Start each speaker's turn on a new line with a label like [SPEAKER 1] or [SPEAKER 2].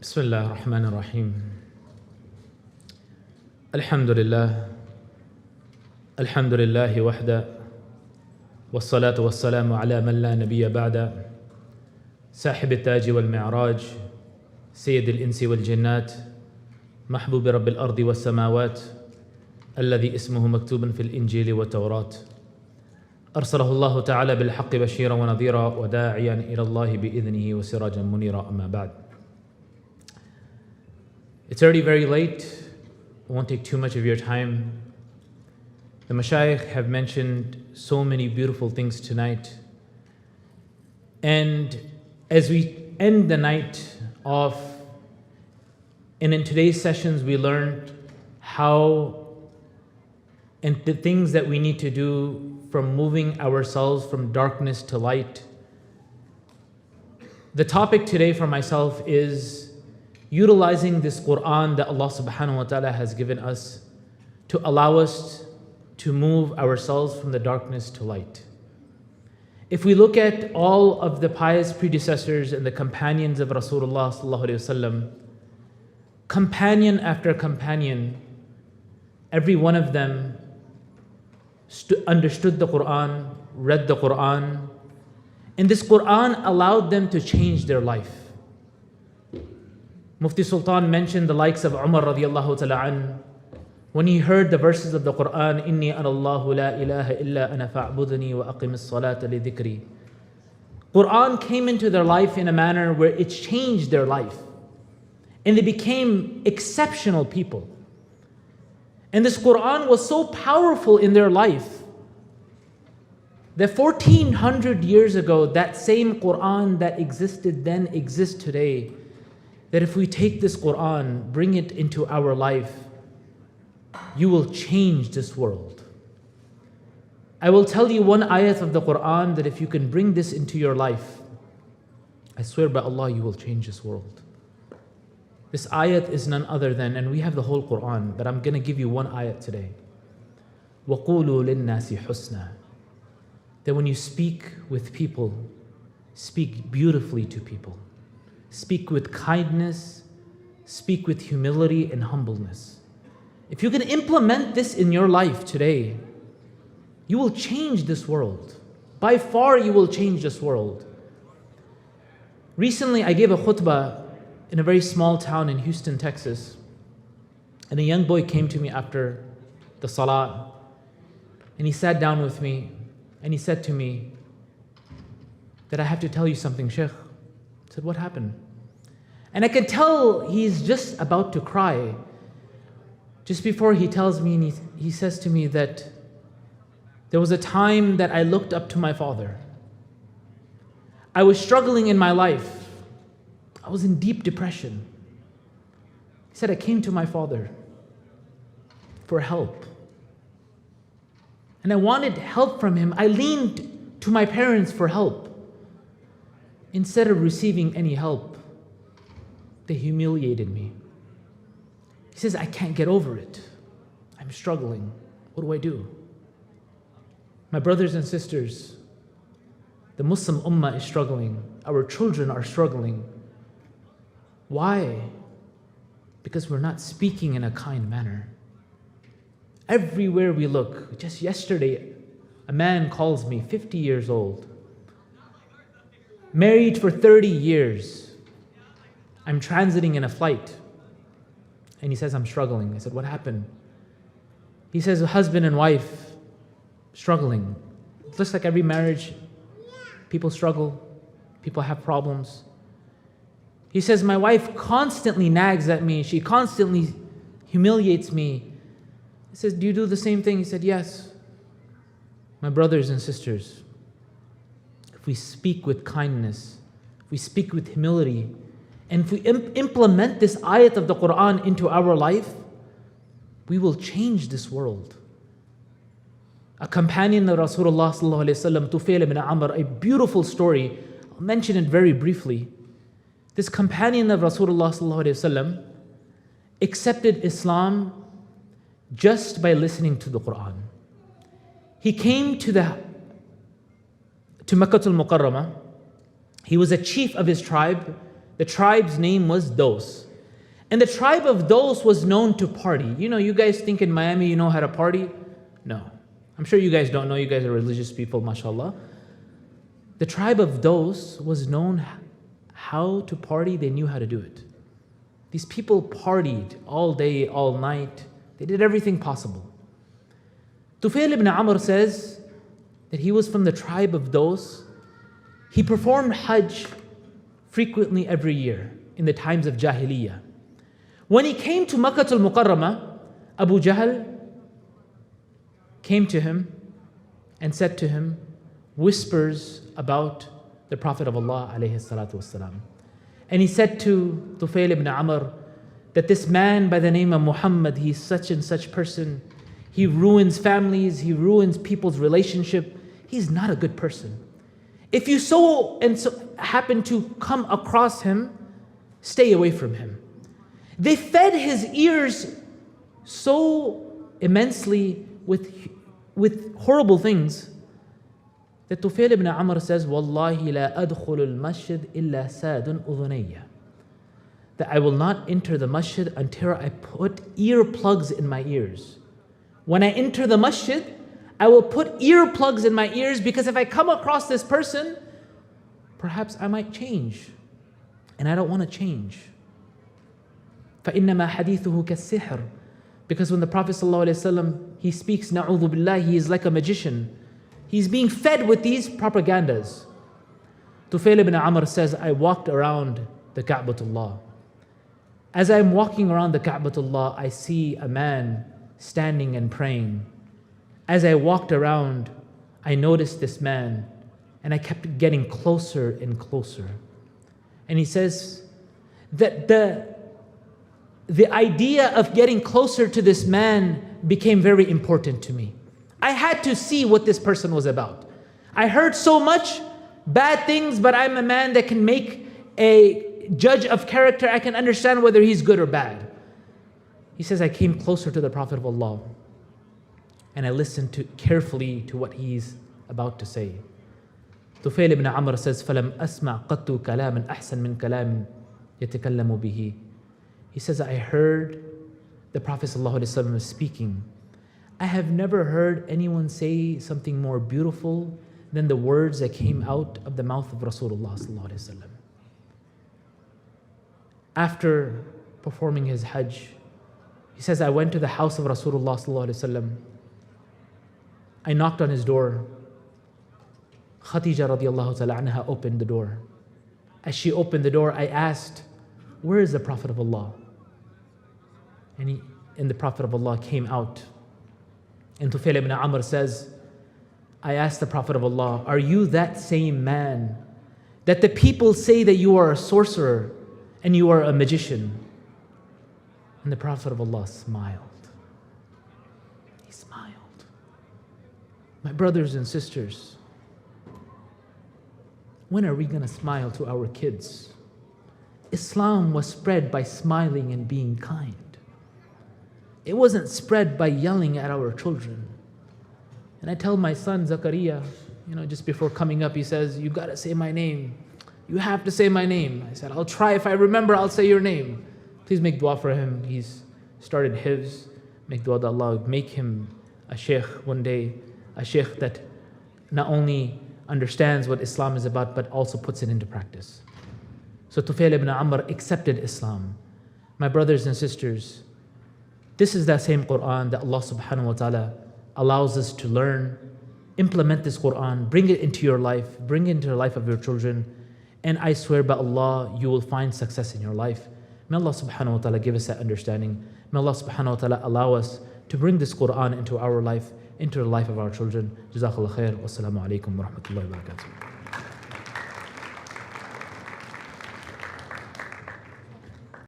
[SPEAKER 1] بسم الله الرحمن الرحيم الحمد لله وحده والصلاة والسلام على من لا نبي بعده صاحب التاج والمعراج سيد الإنس والجنات محبوب رب الأرض والسماوات الذي اسمه مكتوب في الإنجيل والتوراة أرسله الله تعالى بالحق بشيرا ونذيرا وداعيا إلى الله بإذنه وسراجا منيرا أما بعد. It's already very late. I won't take too much of your time. The Shaykh have mentioned so many beautiful things tonight. And as we end the night off, and in today's sessions we learned how and the things that we need to do from moving ourselves from darkness to light. The topic today for myself is utilizing this Qur'an that Allah subhanahu wa ta'ala has given us to allow us to move ourselves from the darkness to light. If we look at all of the pious predecessors and the companions of Rasulullah sallallahu alaihi wasallam, companion after companion, every one of them understood the Qur'an, read the Qur'an, and this Qur'an allowed them to change their life. Mufti Sultan mentioned the likes of Umar radiallahu ta'ala an, when he heard the verses of the Qur'an, Inni ana Allahu la ilaha illa ana fa'budni wa aqimis salata li dhikri. Qur'an came into their life in a manner where it changed their life. And they became exceptional people. And this Qur'an was so powerful in their life that 1400 years ago, that same Qur'an that existed then exists today. That if we take this Qur'an, bring it into our life, you will change this world. I will tell you one ayat of the Qur'an that if you can bring this into your life, I swear by Allah, you will change this world. This ayat is none other than, and we have the whole Qur'an, but I'm going to give you one ayat today. وَقُولُوا لِلنَّاسِ حُسْنًا. That when you speak with people, speak beautifully to people. Speak with kindness, speak with humility and humbleness. If you can implement this in your life today, you will change this world. By far, you will change this world. Recently, I gave a khutbah in a very small town in Houston, Texas. And a young boy came to me after the salah. And he sat down with me and he said to me that I have to tell you something, Shaykh. I said, what happened? And I can tell he's just about to cry. Just before he tells me, and he says to me that there was a time that I looked up to my father. I was struggling in my life. I was in deep depression. He said, I came to my father for help. And I wanted help from him. I leaned to my parents for help. Instead of receiving any help, they humiliated me. He says, I can't get over it. I'm struggling. What do I do? My brothers and sisters, the Muslim Ummah is struggling. Our children are struggling. Why? Because we're not speaking in a kind manner. Everywhere we look, just yesterday, a man calls me, 50 years old. Married for 30 years. I'm transiting in a flight. And he says, I'm struggling. I said, what happened? He says, husband and wife, struggling. Just like every marriage, people struggle. People have problems. He says, my wife constantly nags at me. She constantly humiliates me. He says, do you do the same thing? He said, yes. My brothers and sisters, if we speak with kindness, if we speak with humility, and if we implement this ayat of the Qur'an into our life, we will change this world. A companion of Rasulullah sallallahu alaihi wasallam, Tufail ibn Amr, a beautiful story. I'll mention it very briefly. This companion of Rasulullah sallallahu alaihi wasallam accepted Islam just by listening to the Qur'an. He came to Makkah al-Mukarramah. He was a chief of his tribe. The tribe's name was Dos. And the tribe of Dos was known to party. You guys think in Miami you know how to party? No. I'm sure you guys don't know. You guys are religious people, mashallah. The tribe of Dos was known how to party. They knew how to do it. These people partied all day, all night. They did everything possible. Tufail ibn Amr says that he was from the tribe of Dos. He performed Hajj frequently every year in the times of Jahiliyyah. When he came to Makkah al-Mukarramah, Abu Jahl came to him and said to him whispers about the Prophet of Allah alayhi salatu wasalam. And he said to Tufail ibn Amr that this man by the name of Muhammad, he's such and such person. He ruins families, he ruins people's relationship. He's not a good person. If you so happen to come across him, stay away from him. They fed his ears so immensely with horrible things that Tufail ibn Amr says, Wallahi la adkhulu al-masjid illa sadun udhunayya. That I will not enter the masjid until I put earplugs in my ears. When I enter the masjid, I will put earplugs in my ears, because if I come across this person, perhaps I might change. And I don't want to change. فَإِنَّمَا حَدِيثُهُ كَالسِّحْرِ. Because when the Prophet ﷺ, he speaks, na'udhu billah, he is like a magician. He's being fed with these propagandas. Tufail ibn Amr says, I walked around the Ka'batullah. As I'm walking around the Ka'batullah, I see a man standing and praying. As I walked around, I noticed this man, and I kept getting closer and closer. And he says that the idea of getting closer to this man became very important to me. I had to see what this person was about. I heard so much bad things, but I'm a man that can make a judge of character. I can understand whether he's good or bad. He says, I came closer to the Prophet of Allah, and I listened carefully to what he's about to say. Tufail ibn Amr says, فَلَمْ أَسْمَعْ قَطُّ كَلَامًا أَحْسَنْ مِنْ كَلَامٍ يَتَكَلَّمُ بِهِ. He says, I heard the Prophet ﷺ was speaking. I have never heard anyone say something more beautiful than the words that came out of the mouth of Rasulullah ﷺ. After performing his Hajj, he says, I went to the house of Rasulullah ﷺ. I knocked on his door. Khadija radiallahu ta'ala anha opened the door. As she opened the door, I asked, where is the Prophet of Allah? And the Prophet of Allah came out. And Tufail ibn Amr says, I asked the Prophet of Allah, are you that same man that the people say that you are a sorcerer and you are a magician? And the Prophet of Allah smiled. He smiled. My brothers and sisters, when are we going to smile to our kids? Islam was spread by smiling and being kind. It wasn't spread by yelling at our children. And I tell my son Zakaria, just before coming up, he says, you got to say my name. You have to say my name. I said, I'll try. If I remember, I'll say your name. Please make dua for him. He's started hifz. Make dua that Allah make him a shaykh one day. A shaykh that not only understands what Islam is about, but also puts it into practice. So Tufail ibn Amr accepted Islam. My brothers and sisters, this is that same Qur'an that Allah subhanahu wa ta'ala allows us to learn. Implement this Qur'an, bring it into your life, bring it into the life of your children, and I swear by Allah, you will find success in your life. May Allah subhanahu wa ta'ala give us that understanding. May Allah subhanahu wa ta'ala allow us to bring this Qur'an into our life, into the life of our children. Jazakallah khair. Wassalamu alaikum wa rahmatullahi wa barakatuh.